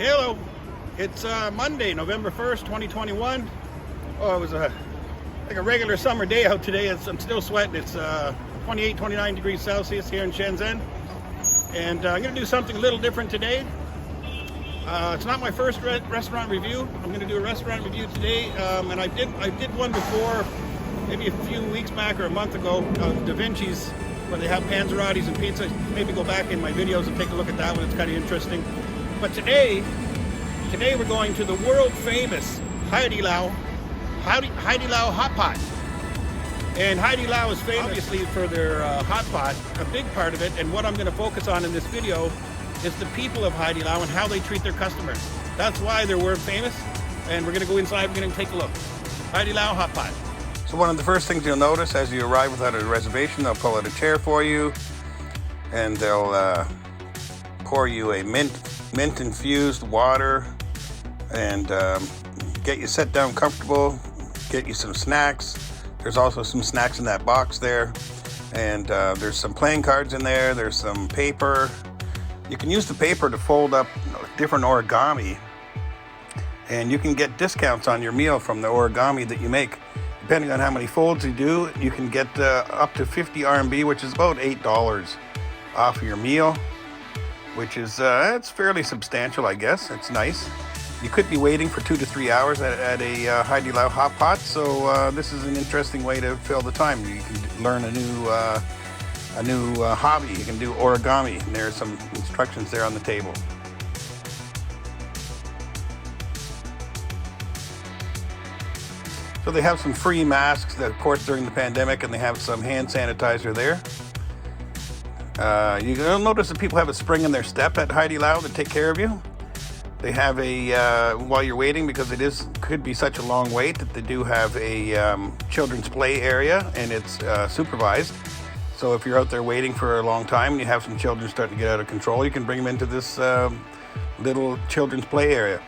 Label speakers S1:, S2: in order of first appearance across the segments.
S1: Hello, it's Monday, November 1st, 2021. Oh, it was like a regular summer day out today. I'm still sweating. It's 28, 29 degrees Celsius here in Shenzhen. And I'm going to do something a little different today. It's not my first restaurant review. I'm going to do a restaurant review today. And I did one before, maybe a few weeks back or a month ago, of Da Vinci's, where they have panzerottis and pizza. Maybe go back in my videos and take a look at that one. It's kind of interesting. But today we're going to the world famous HaiDiLao Hot Pot. And HaiDiLao is famous obviously for their hot pot, a big part of it. And what I'm going to focus on in this video is the people of HaiDiLao and how they treat their customers. That's why they're world famous. And we're going to go inside, we're going to take a look. HaiDiLao Hot Pot. So one of the first things you'll notice as you arrive without a reservation, they'll pull out a chair for you and they'll pour you a mint infused water and get you set down comfortable, get you some snacks. There's also some snacks in that box there, and there's some playing cards in there. There's some paper. You can use the paper to fold up different origami, and you can get discounts on your meal from the origami that you make. Depending on how many folds you do, you can get up to 50 RMB, which is about $8 off of your meal, which is it's fairly substantial, I guess. It's nice. You could be waiting for 2 to 3 hours at a HaiDiLao Hot Pot, so this is an interesting way to fill the time. You can learn a new hobby. You can do origami, and there's some instructions there on the table. So they have some free masks, of course, during the pandemic, and they have some hand sanitizer there. You'll notice that people have a spring in their step at HaiDiLao to take care of you. They have a, while you're waiting, because could be such a long wait, that they do have a children's play area, and it's supervised. So if you're out there waiting for a long time and you have some children starting to get out of control, you can bring them into this little children's play area.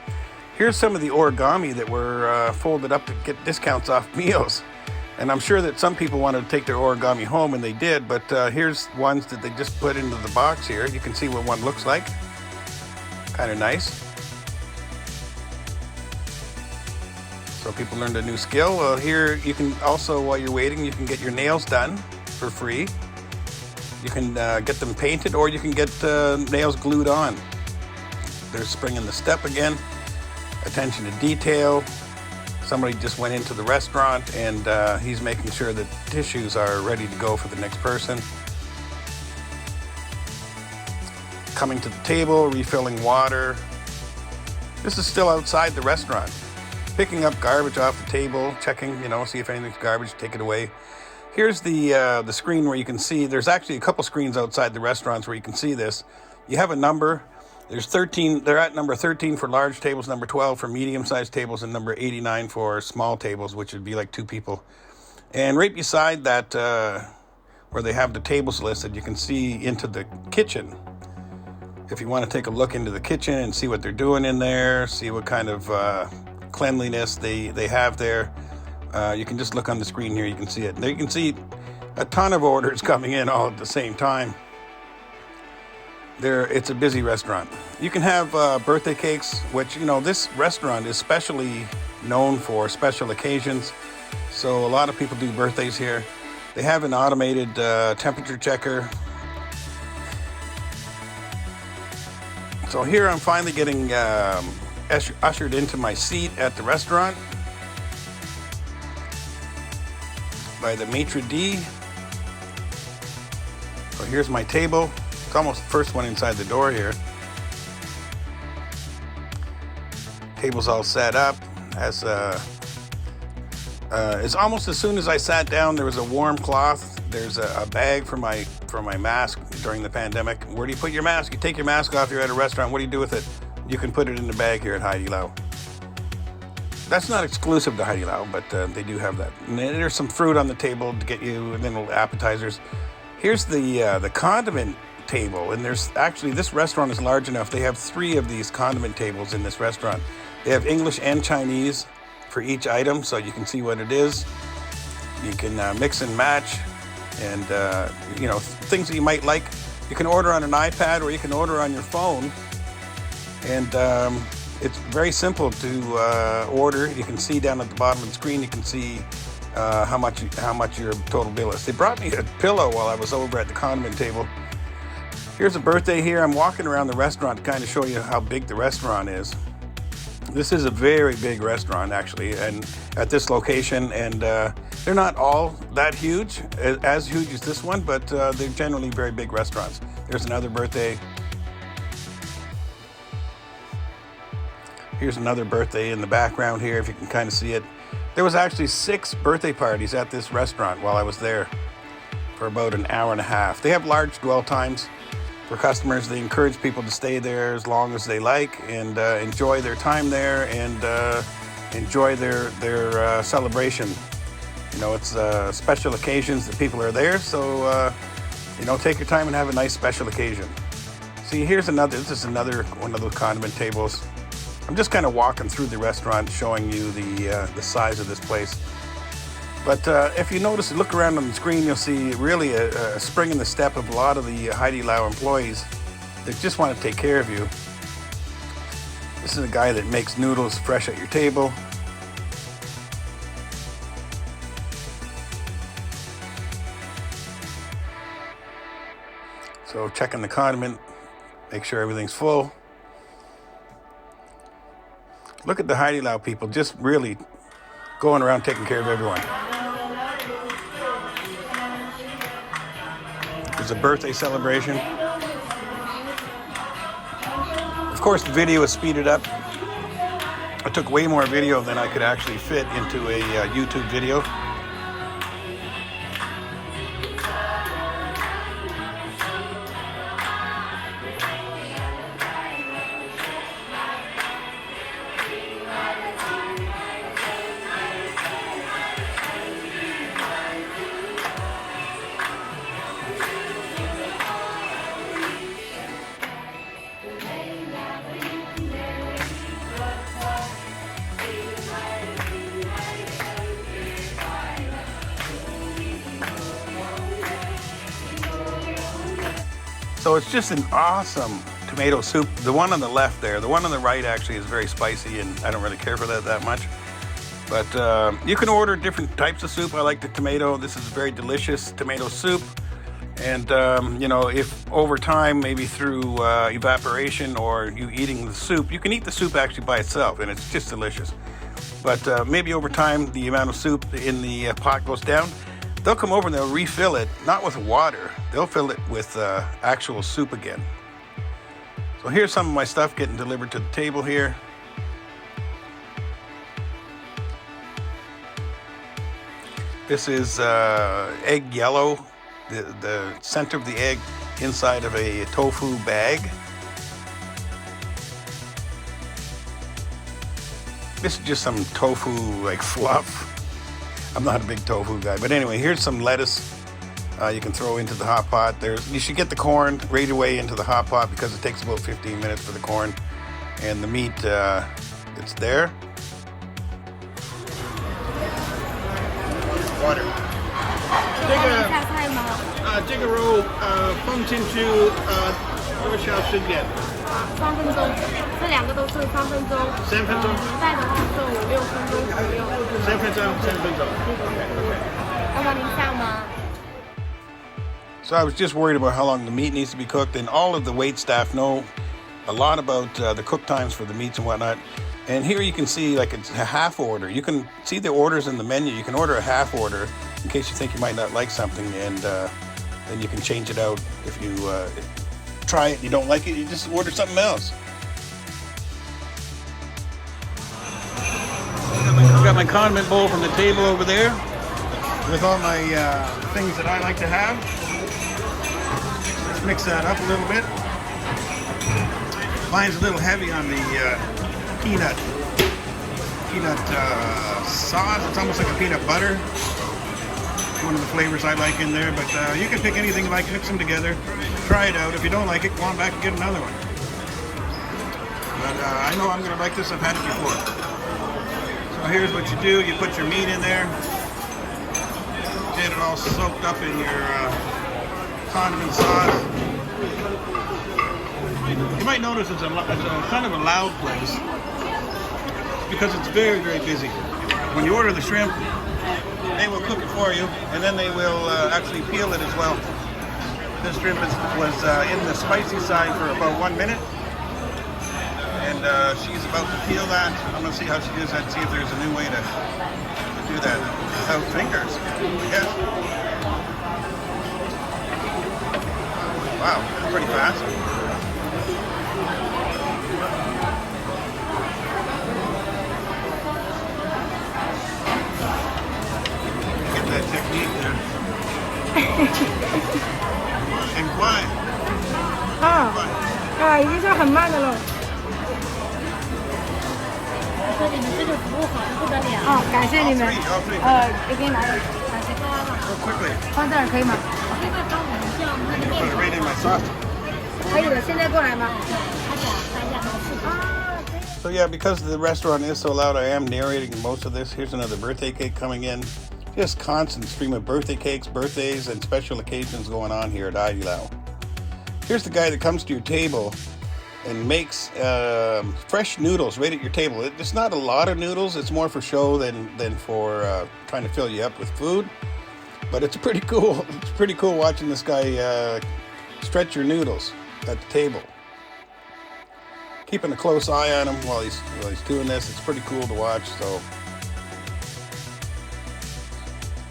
S1: Here's some of the origami that were folded up to get discounts off meals. And I'm sure that some people wanted to take their origami home, and they did, but here's ones that they just put into the box here. You can see what one looks like. Kind of nice. So people learned a new skill. Here you can also, while you're waiting, you can get your nails done for free. You can get them painted, or you can get nails glued on. There's spring in the step again. Attention to detail. Somebody just went into the restaurant and he's making sure that tissues are ready to go for the next person. Coming to the table, refilling water. This is still outside the restaurant. Picking up garbage off the table, checking, see if anything's garbage, take it away. Here's the screen where you can see, there's actually a couple screens outside the restaurants where you can see this. You have a number. There's 13, they're at number 13 for large tables, number 12 for medium-sized tables, and number 89 for small tables, which would be like 2 people. And right beside that, where they have the tables listed, you can see into the kitchen. If you want to take a look into the kitchen and see what they're doing in there, see what kind of cleanliness they have there, you can just look on the screen here, you can see it. There you can see a ton of orders coming in all at the same time. It's a busy restaurant. You can have birthday cakes, which, this restaurant is specially known for special occasions. So a lot of people do birthdays here. They have an automated temperature checker. So here I'm finally getting ushered into my seat at the restaurant by the maitre d'. So here's my table. It's almost the first one inside the door here. Table's all set up. It's almost as soon as I sat down, there was a warm cloth. There's a bag for my mask during the pandemic. Where do you put your mask? You take your mask off, you're at a restaurant. What do you do with it? You can put it in the bag here at HaiDiLao. That's not exclusive to HaiDiLao, but they do have that. And there's some fruit on the table to get you, and then little appetizers. Here's the condiment table, and there's actually, this restaurant is large enough. They have 3 of these condiment tables in this restaurant. They have English and Chinese for each item, so you can see what it is. You can mix and match, and things that you might like. You can order on an iPad, or you can order on your phone. And it's very simple to order. You can see down at the bottom of the screen, you can see how much your total bill is. They brought me a pillow while I was over at the condiment table. Here's a birthday here. I'm walking around the restaurant to kind of show you how big the restaurant is. This is a very big restaurant, actually, and at this location, and they're not all that huge, as huge as this one, but they're generally very big restaurants. There's another birthday. Here's another birthday in the background here, if you can kind of see it. There was actually 6 birthday parties at this restaurant while I was there for about an hour and a half. They have large dwell times for customers. They encourage people to stay there as long as they like and enjoy their time there and enjoy their celebration. You know, it's special occasions that people are there, so you know, take your time and have a nice special occasion. See, this is another one of those condiment tables. I'm just kind of walking through the restaurant, showing you the size of this place. But if you notice, look around on the screen, you'll see really a spring in the step of a lot of the HaiDiLao employees that just want to take care of you. This is a guy that makes noodles fresh at your table. So checking the condiment, make sure everything's full. Look at the HaiDiLao people just really going around taking care of everyone. There's a birthday celebration. Of course, the video is speeded up. I took way more video than I could actually fit into a YouTube video. So it's just an awesome tomato soup. The one on the left there, the one on the right actually is very spicy, and I don't really care for that much. But you can order different types of soup. I like the tomato. This is a very delicious tomato soup. And you know, if over time, maybe through evaporation or you eating the soup, you can eat the soup actually by itself, and it's just delicious. But maybe over time, the amount of soup in the pot goes down. They'll come over and they'll refill it, not with water. They'll fill it with actual soup again. So here's some of my stuff getting delivered to the table here. This is egg yellow, the center of the egg inside of a tofu bag. This is just some tofu like fluff. I'm not a big tofu guy, but anyway, here's some lettuce you can throw into the hot pot. You should get the corn right away into the hot pot because it takes about 15 minutes for the corn, and the meat it's there. Water. 这个肉放进去多少时间？3分钟，这两个都是3分钟。3分钟。带的话是5、6分钟左右。3分钟，3分钟。要帮您上吗？ So I was just worried about how long the meat needs to be cooked, and all of the wait staff know a lot about the cook times for the meats and whatnot. And here you can see like it's a half order. You can see the orders in the menu. You can order a half order in case you think you might not like something, and then you can change it out. If you try it and you don't like it, you just order something else. I've got my condiment bowl from the table over there with all my things that I like to have. Let's mix that up a little bit. Mine's a little heavy on the peanut sauce. It's almost like a peanut butter. One of the flavors I like in there, but you can pick anything you like, mix them together, try it out. If you don't like it, go on back and get another one. But I know I'm going to like this. I've had it before. So here's what you do. You put your meat in there. Get it all soaked up in your condiment sauce. You might notice it's a kind of a loud place because it's very, very busy. When you order the shrimp, they will cook it for you, and then they will actually peel it as well. This shrimp was in the spicy side for about 1 minute, and she's about to peel that. I'm going to see how she does that, see if there's a new way to do that without fingers. Yes. Wow, pretty fast. Get that technique there. And quiet.
S2: 已经算很慢的了。
S3: 说你们这个服务好的不得了。
S2: 感谢你们。也给你拿个。
S1: So quickly.
S2: 放这儿可以吗？
S3: 另外帮我们叫那个
S1: Put it right in my sauce.
S2: 可以的，现在过来吗？So
S1: yeah, because the restaurant is so loud, I am narrating most of this. Here's another birthday cake coming in. Just constant stream of birthday cakes, birthdays, and special occasions going on here at HaiDiLao. Here's the guy that comes to your table and makes fresh noodles right at your table. It's not a lot of noodles. It's more for show than for trying to fill you up with food. But it's pretty cool. It's pretty cool watching this guy stretch your noodles at the table. Keeping a close eye on him while he's doing this. It's pretty cool to watch. So,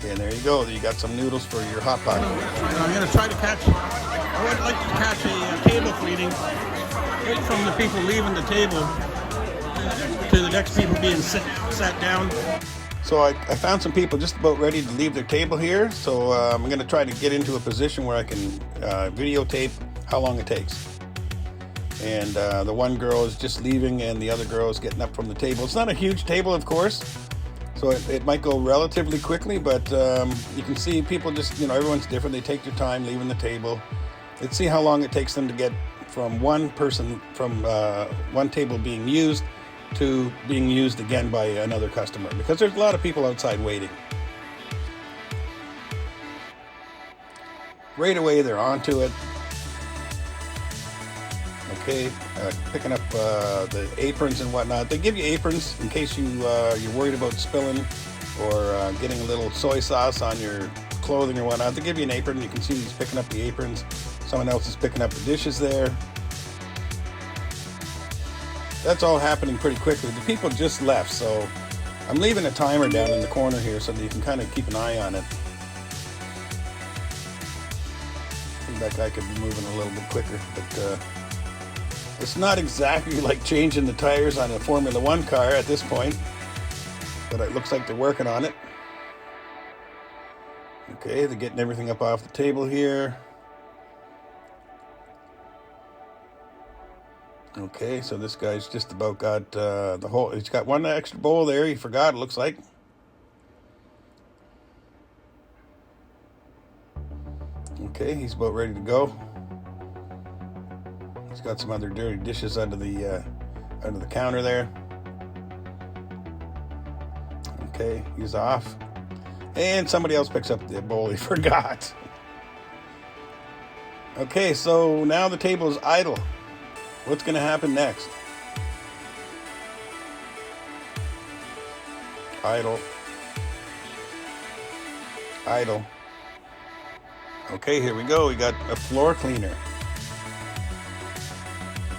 S1: and there you go. You got some noodles for your hot pot. I'm going to try to catch. I would like to catch a table cleaning right from the people leaving the table to the next people being sat down. So I found some people just about ready to leave their table here. So I'm going to try to get into a position where I can videotape how long it takes. And the one girl is just leaving and the other girl is getting up from the table. It's not a huge table, of course, so it might go relatively quickly, but you can see people just, everyone's different. They take their time leaving the table. Let's see how long it takes them to get from one person, from one table being used to being used again by another customer, because there's a lot of people outside waiting. Right away, they're onto it. Okay, picking up the aprons and whatnot. They give you aprons in case you're worried about spilling or getting a little soy sauce on your clothing or whatnot. They give you an apron. You can see he's picking up the aprons. Someone else is picking up the dishes there. That's all happening pretty quickly. The people just left, so I'm leaving a timer down in the corner here so that you can kind of keep an eye on it. I think that guy could be moving a little bit quicker, but it's not exactly like changing the tires on a Formula One car at this point, but it looks like they're working on it. Okay, they're getting everything up off the table here. Okay, so this guy's just about got the whole, he's got one extra bowl there, he forgot, it looks like. Okay, he's about ready to go. He's got some other dirty dishes under the counter there. Okay, he's off. And somebody else picks up the bowl he forgot. Okay, so now the table is idle. What's going to happen next? Idle. Idle. Okay, here we go. We got a floor cleaner.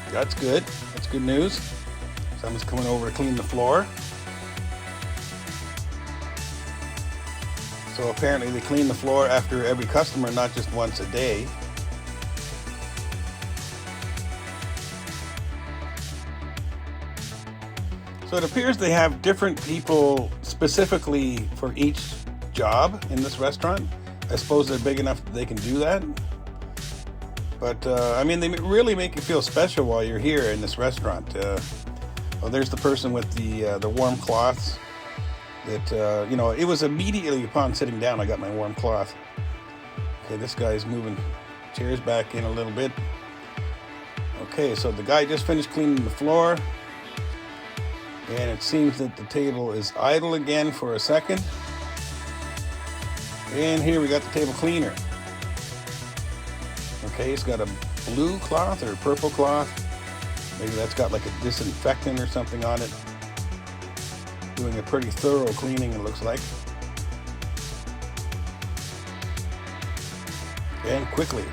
S1: That's good. That's good news. Someone's coming over to clean the floor. So apparently they clean the floor after every customer, not just once a day. So it appears they have different people specifically for each job in this restaurant. I suppose they're big enough that they can do that. But, I mean, they really make you feel special while you're here in this restaurant. Well, there's the person with the warm cloths. That, it was immediately upon sitting down I got my warm cloth. Okay, this guy's moving chairs back in a little bit. Okay, so the guy just finished cleaning the floor. And it seems that the table is idle again for a second. And here we got the table cleaner. Okay, he's got a blue cloth or purple cloth. Maybe that's got like a disinfectant or something on it. Doing a pretty thorough cleaning, it looks like. And quickly.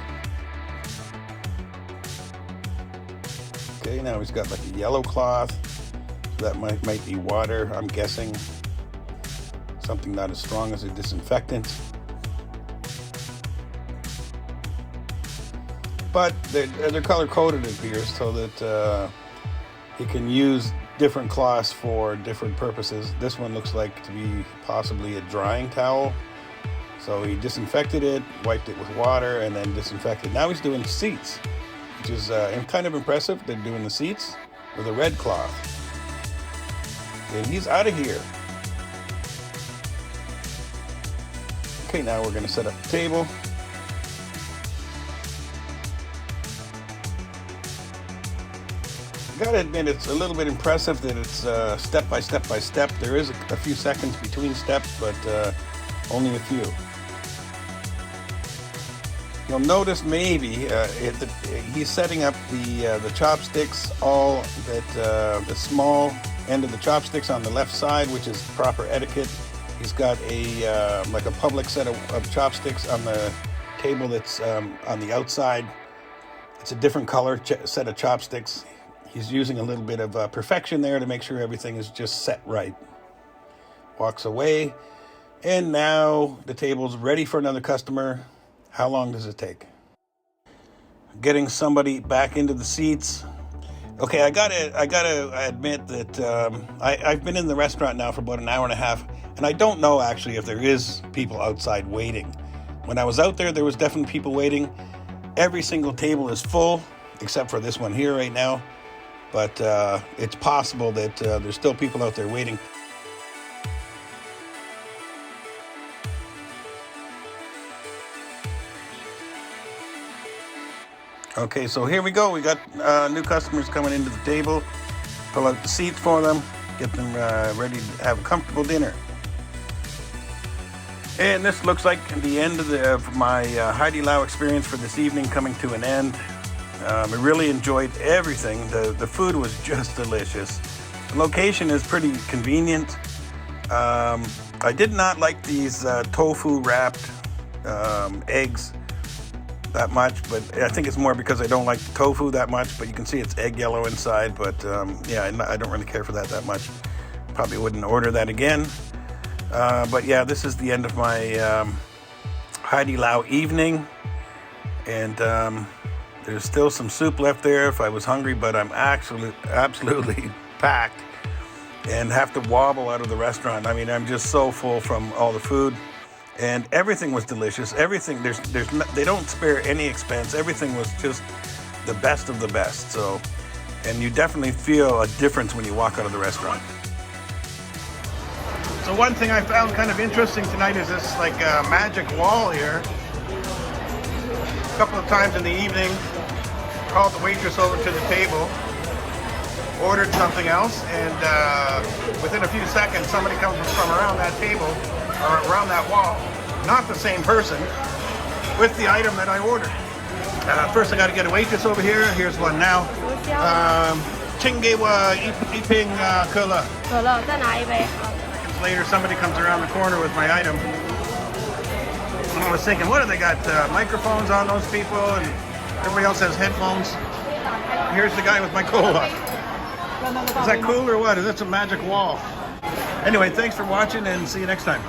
S1: Okay, now he's got like a yellow cloth. So that might be water, I'm guessing. Something not as strong as a disinfectant. But they're color coded, it appears, so that he can use different cloths for different purposes. This one looks like to be possibly a drying towel. So he disinfected it, wiped it with water, and then disinfected. Now he's doing seats, which is kind of impressive. They're doing the seats with a red cloth. And he's out of here. Okay, now we're going to set up the table. Gotta admit, it's a little bit impressive that it's step by step by step. There is a few seconds between steps, but only a few. You'll notice maybe he's setting up the chopsticks, all that the small end of the chopsticks on the left side, which is proper etiquette. He's got a like a public set of chopsticks on the table that's on the outside. It's a different color set of chopsticks. He's using a little bit of perfection there to make sure everything is just set right. Walks away, and now the table's ready for another customer. How long does it take? Getting somebody back into the seats. Okay, I gotta admit that I've been in the restaurant now for about an hour and a half, and I don't know actually if there is people outside waiting. When I was out there, there was definitely people waiting. Every single table is full, except for this one here right now. But it's possible that there's still people out there waiting. Okay, so here we go. We got new customers coming into the table. Pull out the seats for them. Get them ready to have a comfortable dinner. And this looks like the end of my HaiDiLao experience for this evening coming to an end. I really enjoyed everything. The food was just delicious. The location is pretty convenient. I did not like these tofu wrapped eggs that much, but I think it's more because I don't like the tofu that much, but you can see it's egg yellow inside, but yeah, I don't really care for that much. Probably wouldn't order that again. But yeah, this is the end of my HaiDiLao evening, and there's still some soup left there if I was hungry, but I'm absolutely packed and have to wobble out of the restaurant. I mean, I'm just so full from all the food, and everything was delicious. Everything, they don't spare any expense. Everything was just the best of the best. So, and you definitely feel a difference when you walk out of the restaurant. So one thing I found kind of interesting tonight is this like magic wall here. A couple of times in the evening, called the waitress over to the table, ordered something else, and within a few seconds somebody comes from around that table or around that wall, not the same person, with the item that I ordered. First I got to get a waitress over here. Here's one now. 请给我一瓶可乐.
S2: 可乐再拿一杯.
S1: Later somebody comes around the corner with my item. And I was thinking, what have they got? Microphones on those people, and everybody else has headphones. Here's the guy with my cola. Is that cool or what? Is that some magic wall? Anyway, thanks for watching, and see you next time.